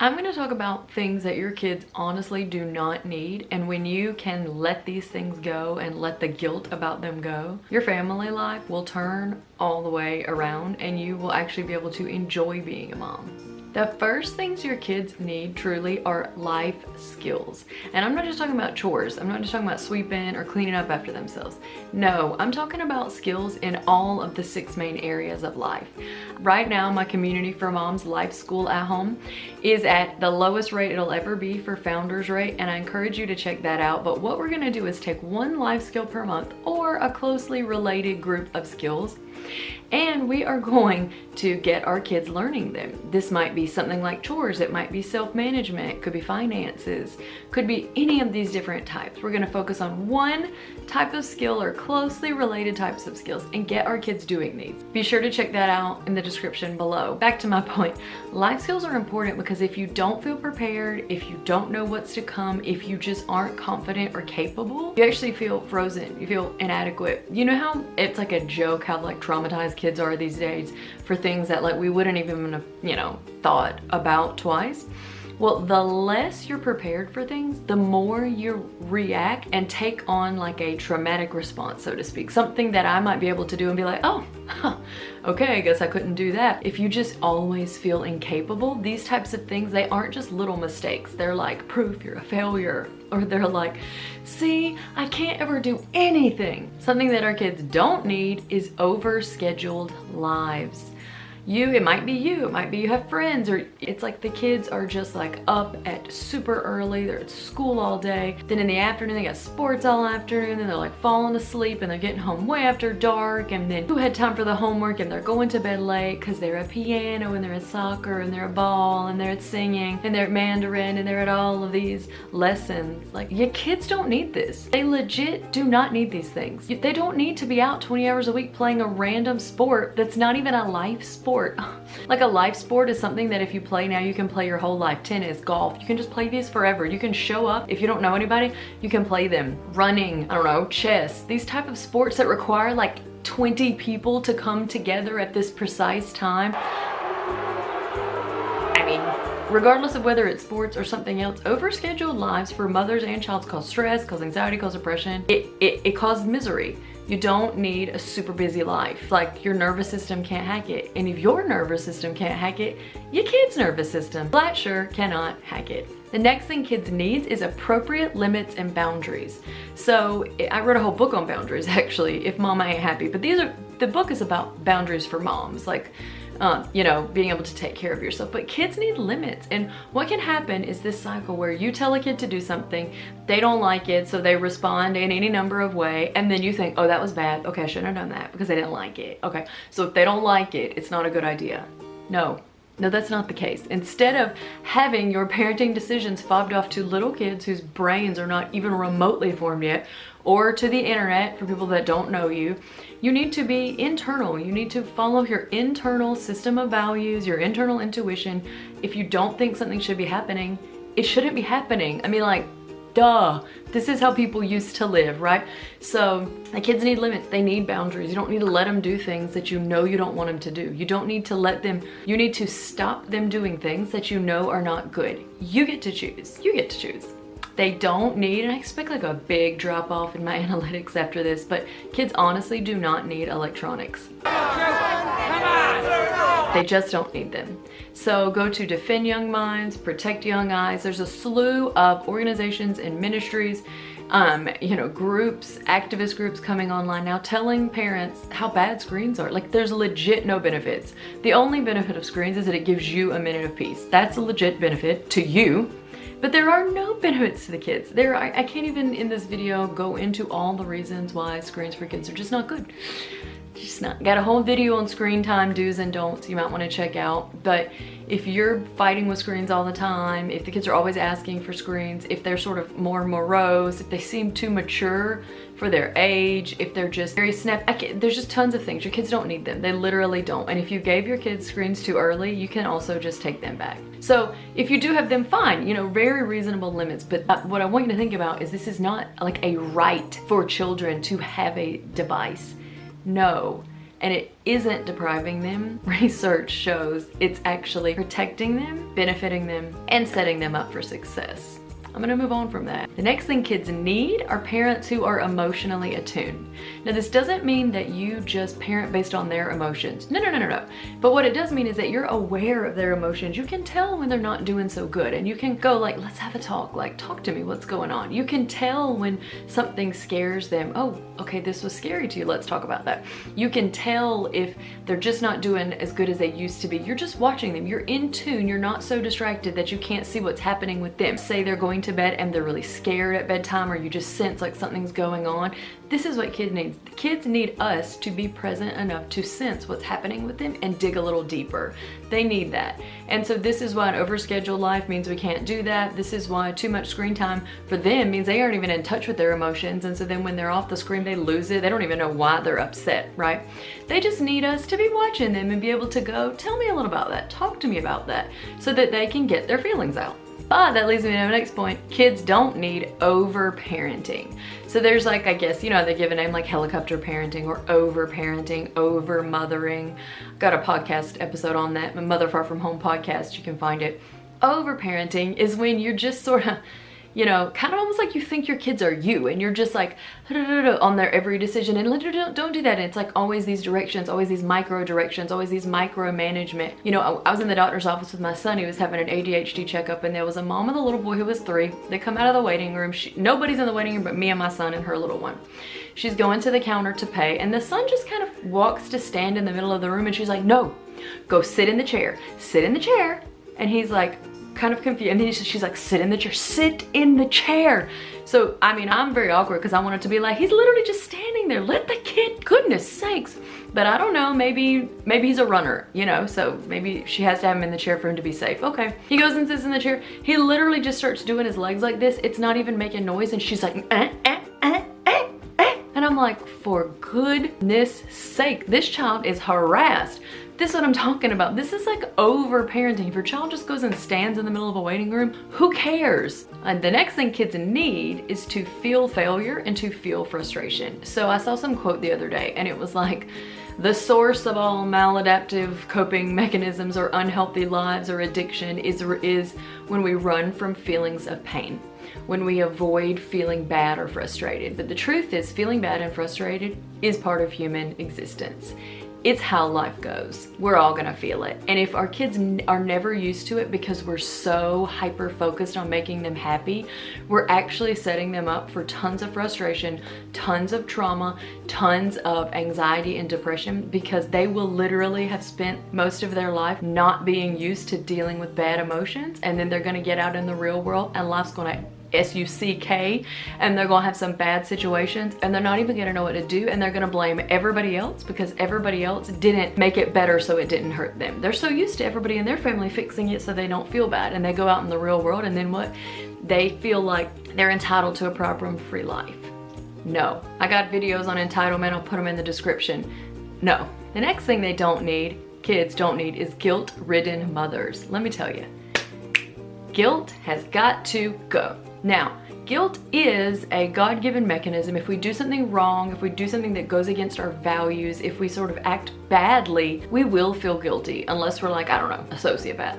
I'm going to talk about things that your kids honestly do not need, and when you can let these things go and let the guilt about them go, your family life will turn all the way around and you will actually be able to enjoy being a mom. The first things your kids need truly are life skills. And I'm not just talking about chores. I'm not just talking about sweeping or cleaning up after themselves. No, I'm talking about skills in all of the 6 main areas of life. Right now, my Community for Moms Life School at Home is at the lowest rate it'll ever be for founders rate, and I encourage you to check that out. But what we're gonna do is take 1 life skill per month or a closely related group of skills, and we are going to get our kids learning them. This might be something like chores, it might be self-management, could be finances, could be any of these different types. We're gonna focus on 1 type of skill or closely related types of skills and get our kids doing these. Be sure to check that out in the description below. Back to my point, life skills are important because if you don't feel prepared, if you don't know what's to come, if you just aren't confident or capable, you actually feel frozen, you feel inadequate. You know how it's like a joke how like traumatized kids are these days for things that like we wouldn't even have, you know, thought about twice? Well, the less you're prepared for things, the more you react and take on like a traumatic response, so to speak. Something that I might be able to do and be like, oh, okay, I guess I couldn't do that. If you just always feel incapable, these types of things, they aren't just little mistakes. They're like proof you're a failure. Or they're like, see, I can't ever do anything. Something that our kids don't need is overscheduled lives. It might be you have friends, or it's like the kids are just like up at super early, they're at school all day, then in the afternoon they got sports all afternoon, then they're like falling asleep and they're getting home way after dark, and then who had time for the homework, and they're going to bed late because they're at piano and they're at soccer and they're at ball and they're at singing and they're at Mandarin and they're at all of these lessons. Like, your kids don't need this. They legit do not need these things. They don't need to be out 20 hours a week playing a random sport that's not even a life sport. Like a life sport is something that if you play now, you can play your whole life. Tennis, golf, you can just play these forever. You can show up. If you don't know anybody, you can play them. Running, I don't know, chess, these type of sports that require like 20 people to come together at this precise time. I mean, regardless of whether it's sports or something else, overscheduled lives for mothers and childs cause stress, cause anxiety, cause depression. It causes misery. You don't need a super busy life. Like, your nervous system can't hack it. And if your nervous system can't hack it, your kid's nervous system flat sure cannot hack it. The next thing kids need is appropriate limits and boundaries. So I wrote a whole book on boundaries actually, If Mama Ain't Happy, but the book is about boundaries for moms, like, you know, being able to take care of yourself. But kids need limits, and what can happen is this cycle where you tell a kid to do something, they don't like it, so they respond in any number of ways, and then you think, oh, that was bad, okay, I shouldn't have done that because they didn't like it. Okay, so if they don't like it, it's not a good idea. No, that's not the case. Instead of having your parenting decisions fobbed off to little kids whose brains are not even remotely formed yet, or to the internet for people that don't know you, you need to be internal. You need to follow your internal system of values, your internal intuition. If you don't think something should be happening, it shouldn't be happening. I mean, like, duh. This is how people used to live, right? So the kids need limits. They need boundaries. You don't need to let them do things that you know you don't want them to do. You don't need to let them, you need to stop them doing things that you know are not good. You get to choose. You get to choose. They don't need, and I expect like a big drop off in my analytics after this, but kids honestly do not need electronics. They just don't need them. So go to Defend Young Minds, Protect Young Eyes. There's a slew of organizations and ministries, you know, groups, activist groups coming online now telling parents how bad screens are. Like, there's legit no benefits. The only benefit of screens is that it gives you a minute of peace. That's a legit benefit to you. But there are no benefits to the kids. I can't even in this video go into all the reasons why screens for kids are just not good. Just not. Got a whole video on screen time do's and don'ts you might want to check out. But if you're fighting with screens all the time, if the kids are always asking for screens, if they're sort of more morose, if they seem too mature for their age, if they're just very there's just tons of things. Your kids don't need them. They literally don't. And if you gave your kids screens too early, you can also just take them back. So if you do have them, fine, you know, very reasonable limits. But what I want you to think about is this is not like a right for children to have a device. No, and it isn't depriving them, research shows it's actually protecting them, benefiting them, and setting them up for success. I'm gonna move on from that. The next thing kids need are parents who are emotionally attuned. Now, this doesn't mean that you just parent based on their emotions. No. But what it does mean is that you're aware of their emotions. You can tell when they're not doing so good, and you can go like, let's have a talk. Like, talk to me, what's going on? You can tell when something scares them. Oh, okay, this was scary to you, let's talk about that. You can tell if they're just not doing as good as they used to be. You're just watching them, you're in tune, you're not so distracted that you can't see what's happening with them. Say they're going to bed and they're really scared at bedtime, or you just sense like something's going on. This is what kids need. Kids need us to be present enough to sense what's happening with them and dig a little deeper. They need that. And so this is why an overscheduled life means we can't do that. This is why too much screen time for them means they aren't even in touch with their emotions. And so then when they're off the screen, they lose it. They don't even know why they're upset, right? They just need us to be watching them and be able to go, tell me a little about that. Talk to me about that, so that they can get their feelings out. But that leads me to the next point. Kids don't need over-parenting. So there's like, I guess, you know, they give a name like helicopter parenting or over-parenting, over-mothering. Got a podcast episode on that, my Mother Far From Home podcast, you can find it. Over-parenting is when you're just sort of, you know, kind of almost like you think your kids are you, and you're just like on their every decision, and don't do that. And it's like always these directions, always these micro directions, always these micro management. You know, I was in the doctor's office with my son. He was having an ADHD checkup, and there was a mom with a little boy who was 3. They come out of the waiting room. Nobody's in the waiting room but me and my son and her little one. She's going to the counter to pay, and the son just kind of walks to stand in the middle of the room, and she's like, no, go sit in the chair, sit in the chair. And he's like, kind of confused, and then she's like, sit in the chair, sit in the chair. So I mean, I'm very awkward because I want it to be like, he's literally just standing there, let the kid, goodness sakes. But I don't know, maybe he's a runner, you know, so maybe she has to have him in the chair for him to be safe. Okay, he goes and sits in the chair. He literally just starts doing his legs like this. It's not even making noise, and she's like, and I'm like, for goodness sake, this child is harassed. This is what I'm talking about. This is like over-parenting. If your child just goes and stands in the middle of a waiting room, who cares? And the next thing kids need is to feel failure and to feel frustration. So I saw some quote the other day, and it was like, the source of all maladaptive coping mechanisms or unhealthy lives or addiction is when we run from feelings of pain, when we avoid feeling bad or frustrated. But the truth is, feeling bad and frustrated is part of human existence. It's how life goes. We're all gonna feel it. And if our kids are never used to it because we're so hyper focused on making them happy, we're actually setting them up for tons of frustration, tons of trauma, tons of anxiety and depression, because they will literally have spent most of their life not being used to dealing with bad emotions. And then they're gonna get out in the real world, and life's gonna S-U-C-K, and they're gonna have some bad situations, and they're not even gonna know what to do, and they're gonna blame everybody else because everybody else didn't make it better so it didn't hurt them. They're so used to everybody in their family fixing it so they don't feel bad, and they go out in the real world, and then what? They feel like they're entitled to a problem-free life. No. I got videos on entitlement, I'll put them in the description. No. The next thing they don't need, kids don't need, is guilt-ridden mothers. Let me tell you, guilt has got to go. Now, guilt is a God-given mechanism. If we do something wrong, if we do something that goes against our values, if we sort of act badly, we will feel guilty, unless we're like, I don't know, a sociopath.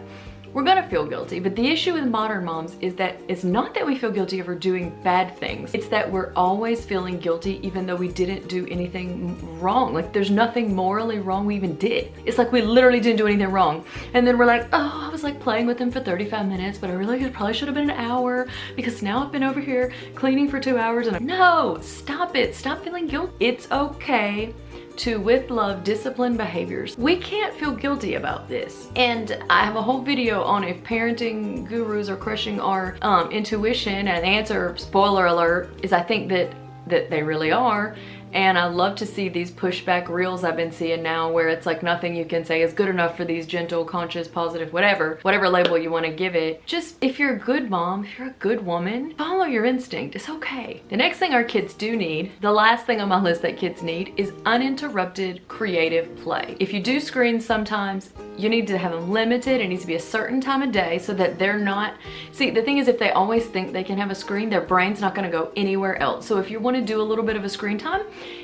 We're gonna feel guilty, but the issue with modern moms is that it's not that we feel guilty over doing bad things. It's that we're always feeling guilty even though we didn't do anything wrong. Like, there's nothing morally wrong we even did. It's like we literally didn't do anything wrong. And then we're like, oh, I was like playing with him for 35 minutes, but I really probably should have been an hour because now I've been over here cleaning for 2 hours and no, stop it. Stop feeling guilty. It's okay to, with love, discipline behaviors. We can't feel guilty about this. And I have a whole video on if parenting gurus are crushing our intuition, and the answer, spoiler alert, is I think that they really are. And I love to see these pushback reels I've been seeing now, where it's like nothing you can say is good enough for these gentle, conscious, positive, whatever label you want to give it. Just, if you're a good mom, if you're a good woman, follow your instinct. It's okay. The next thing our kids do need, the last thing on my list that kids need, is uninterrupted creative play. If you do screens sometimes, you need to have them limited. It needs to be a certain time of day so that they're not, see, the thing is, if they always think they can have a screen, their brain's not going to go anywhere else. So if you want to do a little bit of a screen time,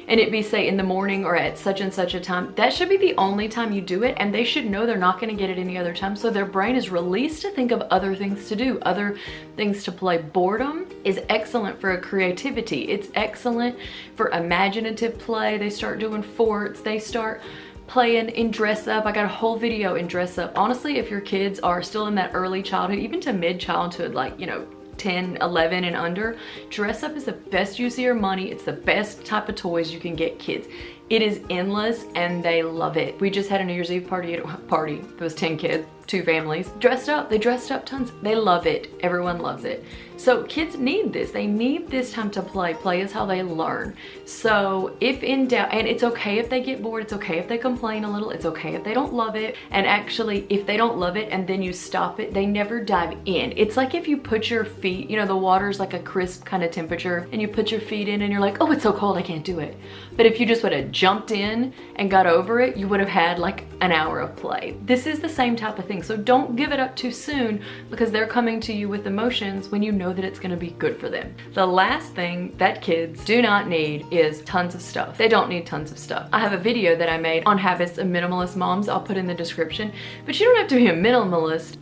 and it be say in the morning or at such and such a time, that should be the only time you do it, and they should know they're not going to get it any other time, so their brain is released to think of other things to do, other things to play. Boredom is excellent for creativity. It's excellent for imaginative play. They start doing forts, they start playing in dress up. I got a whole video in dress up. Honestly, if your kids are still in that early childhood, even to mid childhood, like, you know, 10, 11 and under, dress up is the best use of your money. It's the best type of toys you can get kids. It is endless and they love it. We just had a New Year's Eve party. There was 10 kids, 2 families dressed up. They dressed up tons. They love it. Everyone loves it. So kids need this. They need this time to play. Play is how they learn. So if in doubt, and it's okay if they get bored, it's okay if they complain a little, it's okay if they don't love it. And actually, if they don't love it and then you stop it, they never dive in. It's like if you put your feet, you know, the water's like a crisp kind of temperature, and you put your feet in and you're like, oh, it's so cold, I can't do it. But if you just would have jumped in and got over it, you would have had like an hour of play. This is the same type of thing. So don't give it up too soon, because they're coming to you with emotions when you know that it's going to be good for them. The last thing that kids do not need is tons of stuff. They don't need tons of stuff. I have a video that I made on habits of minimalist moms. I'll put in the description, but you don't have to be a minimalist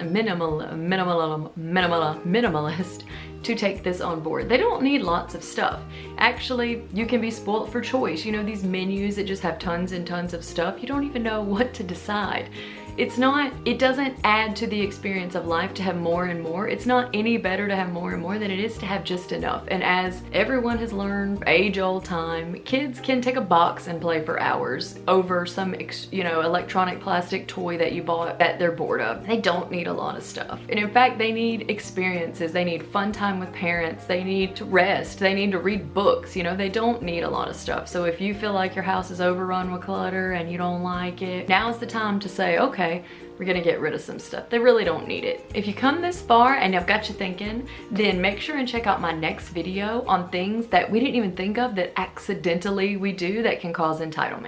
to take this on board. They don't need lots of stuff. Actually, you can be spoiled for choice. You know, these menus that just have tons and tons of stuff, you don't even know what to decide. It doesn't add to the experience of life to have more and more. It's not any better to have more and more than it is to have just enough. And as everyone has learned, age-old time, kids can take a box and play for hours over some, you know, electronic plastic toy that you bought that they're bored of. They don't need a lot of stuff. And in fact, they need experiences. They need fun time with parents. They need to rest. They need to read books. You know, they don't need a lot of stuff. So if you feel like your house is overrun with clutter and you don't like it, now's the time to say, okay, we're gonna get rid of some stuff. They really don't need it. If you come this far and I've got you thinking, then make sure and check out my next video on things that we didn't even think of that accidentally we do that can cause entitlement.